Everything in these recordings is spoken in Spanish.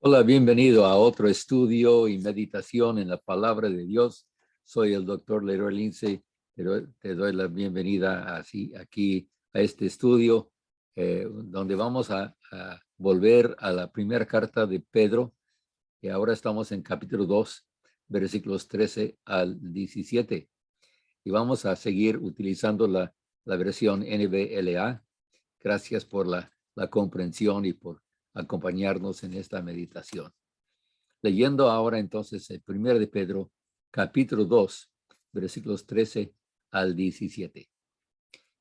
Hola, bienvenido a otro estudio y meditación en la palabra de Dios. Soy el doctor Leroy Lindsay. Te doy la bienvenida aquí a este estudio, donde vamos a volver a la primera carta de Pedro. Y ahora estamos en capítulo 2, versículos 13 al 17. Y vamos a seguir utilizando la versión NBLA. Gracias por la comprensión y por acompañarnos en esta meditación. Leyendo ahora entonces el 1 de Pedro, capítulo 2, versículos 13 al 17.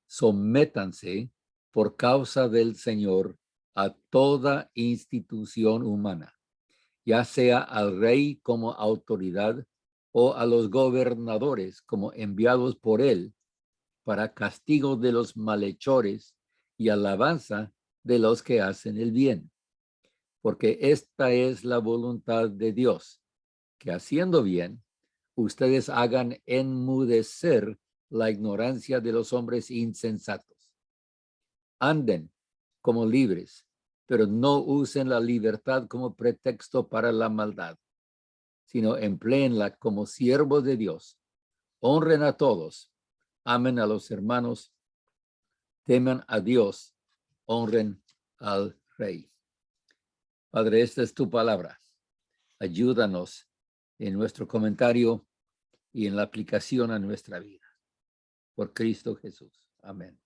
Sométanse por causa del Señor a toda institución humana, ya sea al rey como autoridad o a los gobernadores como enviados por él para castigo de los malhechores y alabanza de los que hacen el bien. Porque esta es la voluntad de Dios, que haciendo bien, ustedes hagan enmudecer la ignorancia de los hombres insensatos. Anden como libres, pero no usen la libertad como pretexto para la maldad, sino empleenla como siervos de Dios. Honren a todos, amen a los hermanos, teman a Dios, honren al Rey. Padre, esta es tu palabra. Ayúdanos en nuestro comentario y en la aplicación a nuestra vida. Por Cristo Jesús. Amén.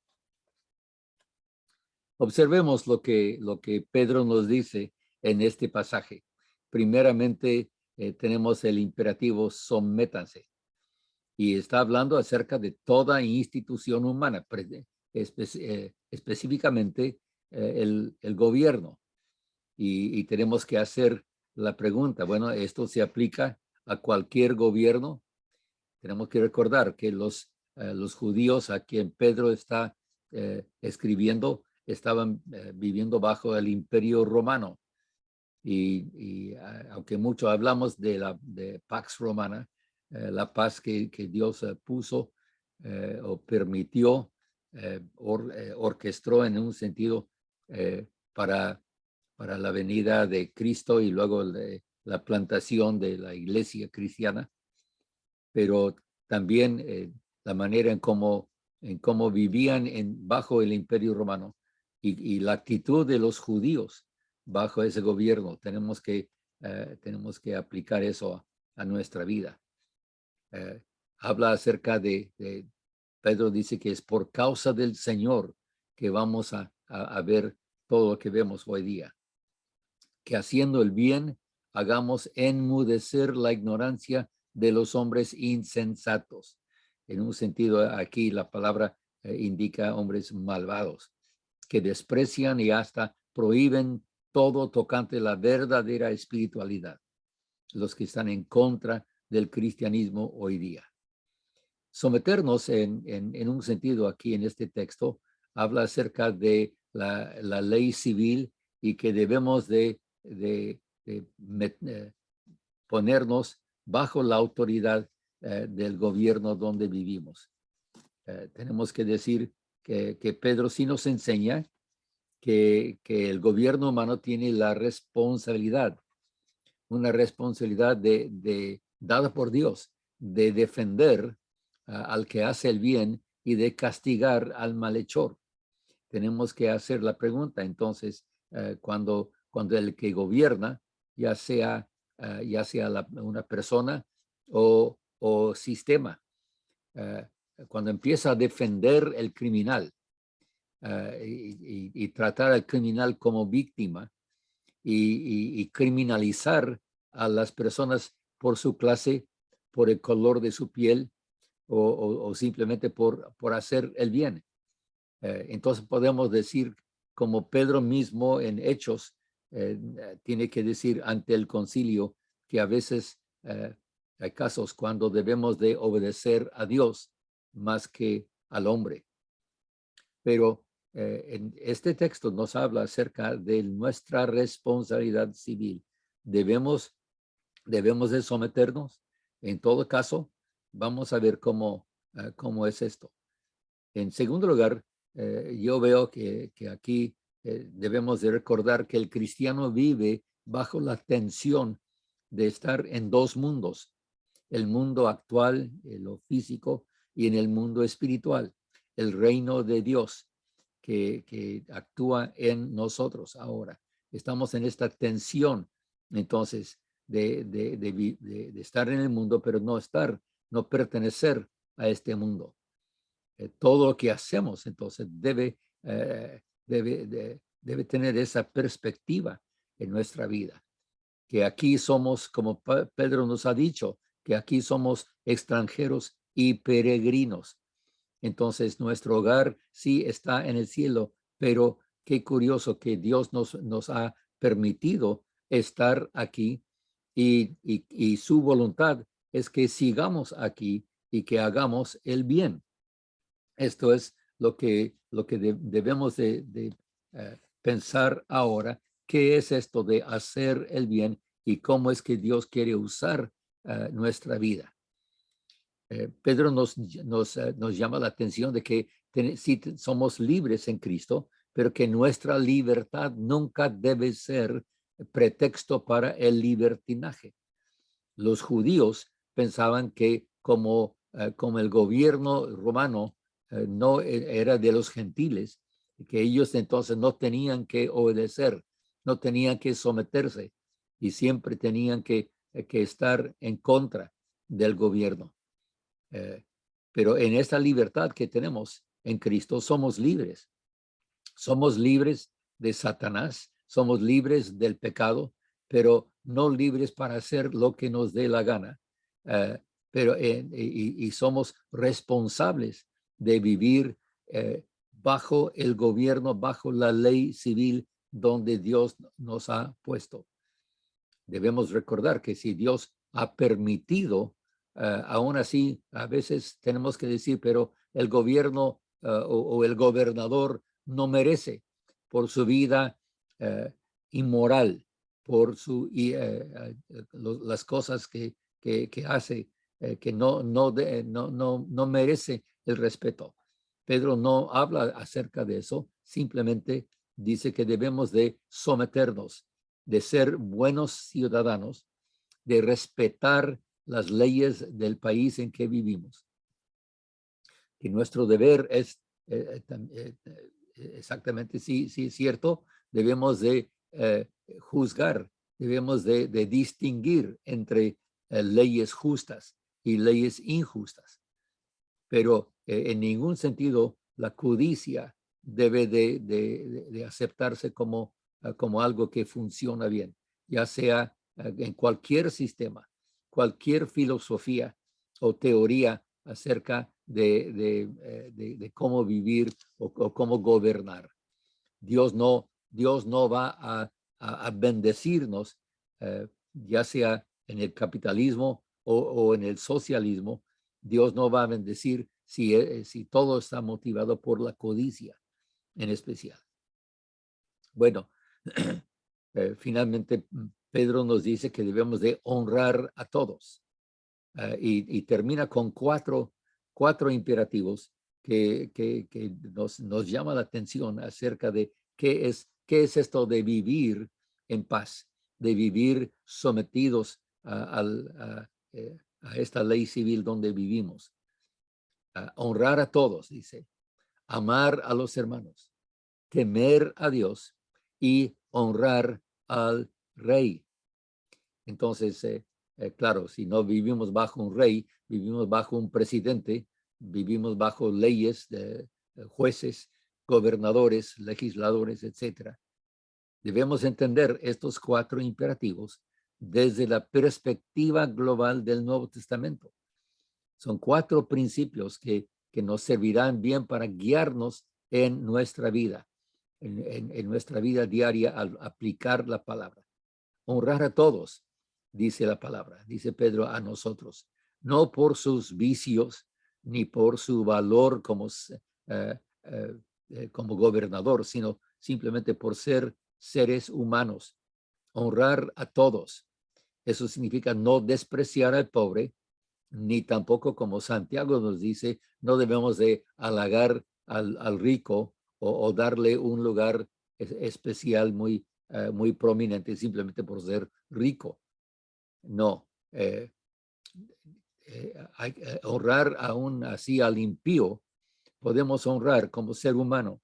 Observemos lo que Pedro nos dice en este pasaje. Primeramente, tenemos el imperativo sométanse. Y está hablando acerca de toda institución humana, específicamente el gobierno. Y tenemos que hacer la pregunta, bueno, ¿esto se aplica a cualquier gobierno? Tenemos que recordar que los judíos a quien Pedro está escribiendo estaban viviendo bajo el imperio romano. Y aunque mucho hablamos de Pax Romana, la paz que Dios puso o permitió, orquestó en un sentido para la venida de Cristo y luego la plantación de la iglesia cristiana, pero también la manera en cómo vivían bajo el imperio romano y la actitud de los judíos bajo ese gobierno. Tenemos que aplicar eso a nuestra vida. Habla acerca Pedro dice que es por causa del Señor que vamos a ver todo lo que vemos hoy día. Que haciendo el bien, hagamos enmudecer la ignorancia de los hombres insensatos. En un sentido, aquí la palabra indica hombres malvados, que desprecian y hasta prohíben todo tocante la verdadera espiritualidad. Los que están en contra del cristianismo hoy día. Someternos en un sentido aquí en este texto habla acerca de la ley civil y que debemos de ponernos bajo la autoridad del gobierno donde vivimos. Tenemos que decir que Pedro sí nos enseña que el gobierno humano tiene la responsabilidad, una responsabilidad dada por Dios, de defender al que hace el bien y de castigar al malhechor. Tenemos que hacer la pregunta, entonces, cuando el que gobierna, ya sea una persona o sistema, cuando empieza a defender el criminal y tratar al criminal como víctima y criminalizar a las personas por su clase, por el color de su piel o simplemente por hacer el bien. Entonces podemos decir, como Pedro mismo en Hechos tiene que decir ante el concilio, que a veces hay casos cuando debemos de obedecer a Dios más que al hombre. Pero en este texto nos habla acerca de nuestra responsabilidad civil. Debemos de someternos. En todo caso, vamos a ver cómo es esto. En segundo lugar, yo veo que aquí debemos de recordar que el cristiano vive bajo la tensión de estar en dos mundos, el mundo actual, lo físico, y en el mundo espiritual, el reino de Dios que actúa en nosotros ahora. Estamos en esta tensión, entonces, de estar en el mundo, pero no pertenecer a este mundo. Todo lo que hacemos, entonces, debe tener esa perspectiva en nuestra vida, que aquí somos, como Pedro nos ha dicho, que aquí somos extranjeros y peregrinos. Entonces, nuestro hogar sí está en el cielo, pero qué curioso que Dios nos ha permitido estar aquí y su voluntad es que sigamos aquí y que hagamos el bien. Esto es lo que debemos de pensar ahora. ¿Qué es esto de hacer el bien y cómo es que Dios quiere usar nuestra vida? Pedro nos llama la atención de que sí somos libres en Cristo, pero que nuestra libertad nunca debe ser pretexto para el libertinaje. Los judíos pensaban que como el gobierno romano no era de los gentiles, que ellos entonces no tenían que obedecer, no tenían que someterse y siempre tenían que estar en contra del gobierno. Pero en esta libertad que tenemos en Cristo somos libres. Somos libres de Satanás, somos libres del pecado, pero no libres para hacer lo que nos dé la gana. Eh, y somos responsables de vivir bajo el gobierno, bajo la ley civil donde Dios nos ha puesto. Debemos recordar que si Dios ha permitido, aún así, a veces tenemos que decir, pero el gobierno o el gobernador no merece por su vida inmoral, por las cosas que hace, que no merece el respeto. Pedro no habla acerca de eso, simplemente dice que debemos de someternos, de ser buenos ciudadanos, de respetar las leyes del país en que vivimos. Que nuestro deber es exactamente, sí, es cierto, debemos de juzgar, debemos de distinguir entre leyes justas y leyes injustas, pero en ningún sentido la codicia debe de aceptarse como algo que funciona bien, ya sea en cualquier sistema, cualquier filosofía o teoría acerca de cómo vivir o cómo gobernar. Dios no va a bendecirnos, ya sea en el capitalismo o en el socialismo. Dios no va a bendecir si todo está motivado por la codicia en especial. Bueno, finalmente Pedro nos dice que debemos de honrar a todos y termina con cuatro imperativos que nos llama la atención acerca de qué es esto de vivir en paz, de vivir sometidos a esta ley civil donde vivimos. Honrar a todos, dice, amar a los hermanos, temer a Dios y honrar al rey. Entonces, claro, si no vivimos bajo un rey, vivimos bajo un presidente, vivimos bajo leyes de jueces, gobernadores, legisladores, etcétera. Debemos entender estos cuatro imperativos desde la perspectiva global del Nuevo Testamento. Son cuatro principios que nos servirán bien para guiarnos en nuestra vida, en nuestra vida diaria al aplicar la palabra. Honrar a todos, dice la palabra, dice Pedro a nosotros, no por sus vicios ni por su valor como gobernador, sino simplemente por ser seres humanos. Honrar a todos. Eso significa no despreciar al pobre, ni tampoco, como Santiago nos dice, no debemos de halagar al rico o darle un lugar especial muy muy prominente simplemente por ser rico. No. Honrar aún así al impío, podemos honrar como ser humano,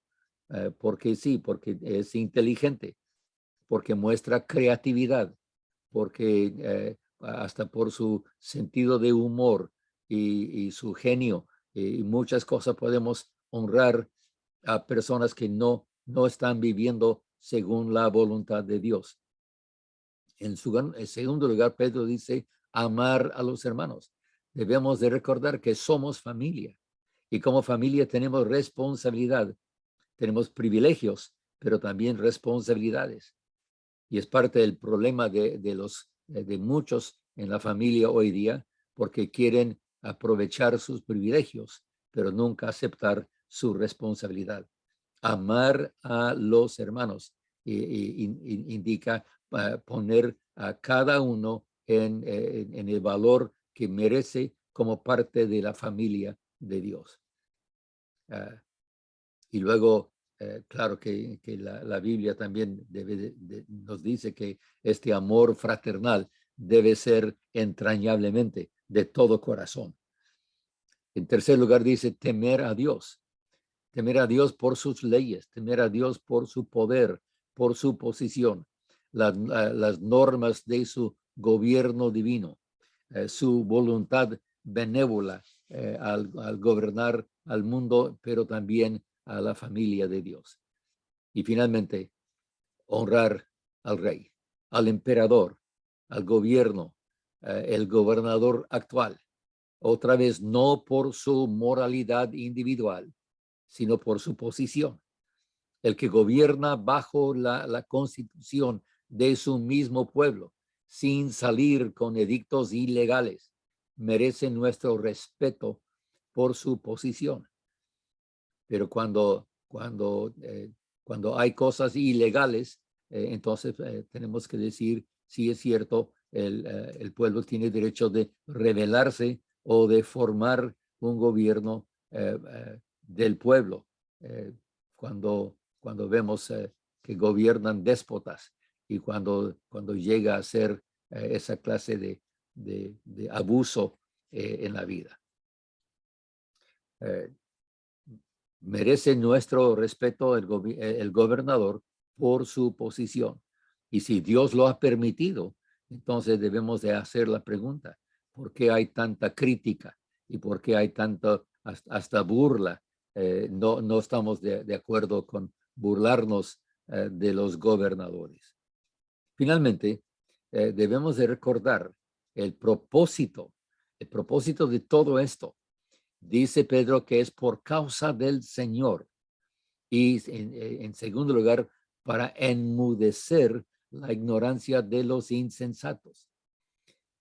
porque sí, porque es inteligente, porque muestra creatividad, porque hasta por su sentido de humor y su genio y muchas cosas podemos honrar a personas que no están viviendo según la voluntad de Dios. En segundo lugar, Pedro dice amar a los hermanos. Debemos de recordar que somos familia y como familia tenemos responsabilidad, tenemos privilegios, pero también responsabilidades. Y es parte del problema de muchos en la familia hoy día, porque quieren aprovechar sus privilegios, pero nunca aceptar su responsabilidad. Amar a los hermanos indica poner a cada uno en el valor que merece como parte de la familia de Dios. Y luego, claro que la Biblia también nos dice que este amor fraternal debe ser entrañablemente de todo corazón. En tercer lugar dice temer a Dios por sus leyes, temer a Dios por su poder, por su posición, las normas de su gobierno divino, su voluntad benévola al gobernar al mundo, pero también a la familia de Dios. Y finalmente, honrar al rey, al emperador, al gobierno, el gobernador actual. Otra vez, no por su moralidad individual, sino por su posición. El que gobierna bajo la constitución de su mismo pueblo, sin salir con edictos ilegales, merece nuestro respeto por su posición. Pero cuando hay cosas ilegales, entonces tenemos que decir, sí es cierto, el pueblo tiene derecho de rebelarse o de formar un gobierno del pueblo. Cuando vemos que gobiernan déspotas y cuando llega a ser esa clase de abuso en la vida. Merece nuestro respeto el gobernador por su posición. Y si Dios lo ha permitido, entonces debemos de hacer la pregunta, ¿por qué hay tanta crítica? ¿Y por qué hay tanto hasta burla? No estamos de acuerdo con burlarnos de los gobernadores. Finalmente, debemos de recordar el propósito de todo esto. Dice Pedro que es por causa del Señor. Y en segundo lugar, para enmudecer la ignorancia de los insensatos.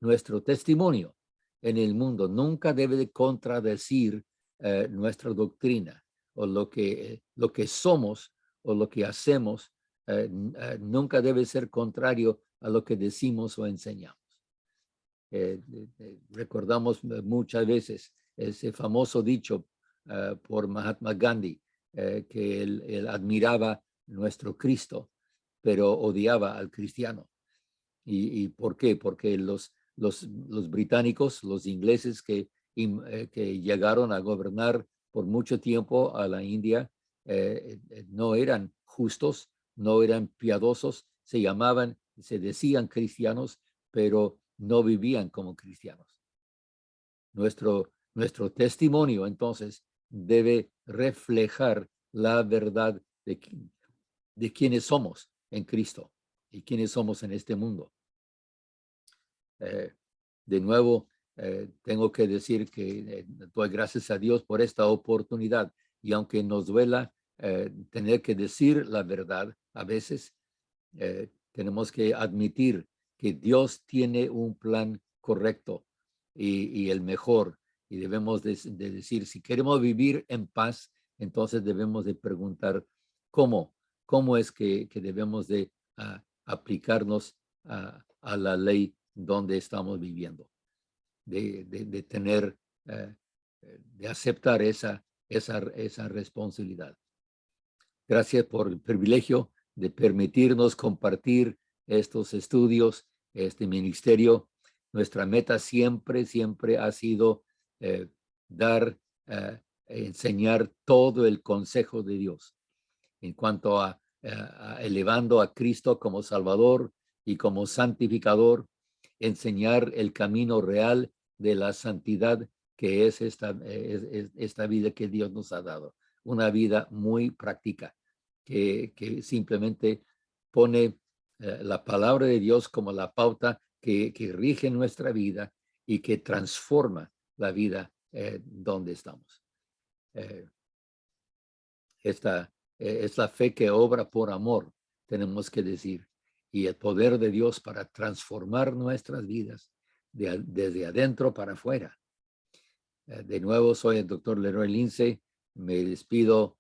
Nuestro testimonio en el mundo nunca debe de contradecir nuestra doctrina o lo que somos o lo que hacemos. Nunca debe ser contrario a lo que decimos o enseñamos. Recordamos muchas veces ese famoso dicho por Mahatma Gandhi, que él admiraba nuestro Cristo, pero odiaba al cristiano. ¿Y por qué? Porque los británicos, los ingleses que llegaron a gobernar por mucho tiempo a la India, no eran justos, no eran piadosos, se decían cristianos, pero no vivían como cristianos. Nuestro testimonio, entonces, debe reflejar la verdad de quiénes somos en Cristo y quiénes somos en este mundo. De nuevo, tengo que decir que doy gracias a Dios por esta oportunidad. Y aunque nos duela tener que decir la verdad, a veces tenemos que admitir que Dios tiene un plan correcto y el mejor. Y debemos de decir, si queremos vivir en paz, entonces debemos de preguntar cómo es que debemos de aplicarnos a la ley donde estamos viviendo, de tener, de aceptar esa responsabilidad. Gracias por el privilegio de permitirnos compartir estos estudios, este ministerio. Nuestra meta siempre, siempre ha sido dar, enseñar todo el consejo de Dios en cuanto a elevando a Cristo como Salvador y como santificador, enseñar el camino real de la santidad que es esta vida que Dios nos ha dado. Una vida muy práctica, que simplemente pone la palabra de Dios como la pauta que rige nuestra vida y que transforma la vida donde estamos. Esta es la fe que obra por amor, tenemos que decir, y el poder de Dios para transformar nuestras vidas desde adentro para afuera. De nuevo, soy el doctor Leroy Lindsay. Me despido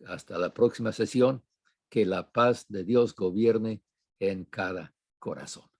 hasta la próxima sesión. Que la paz de Dios gobierne en cada corazón.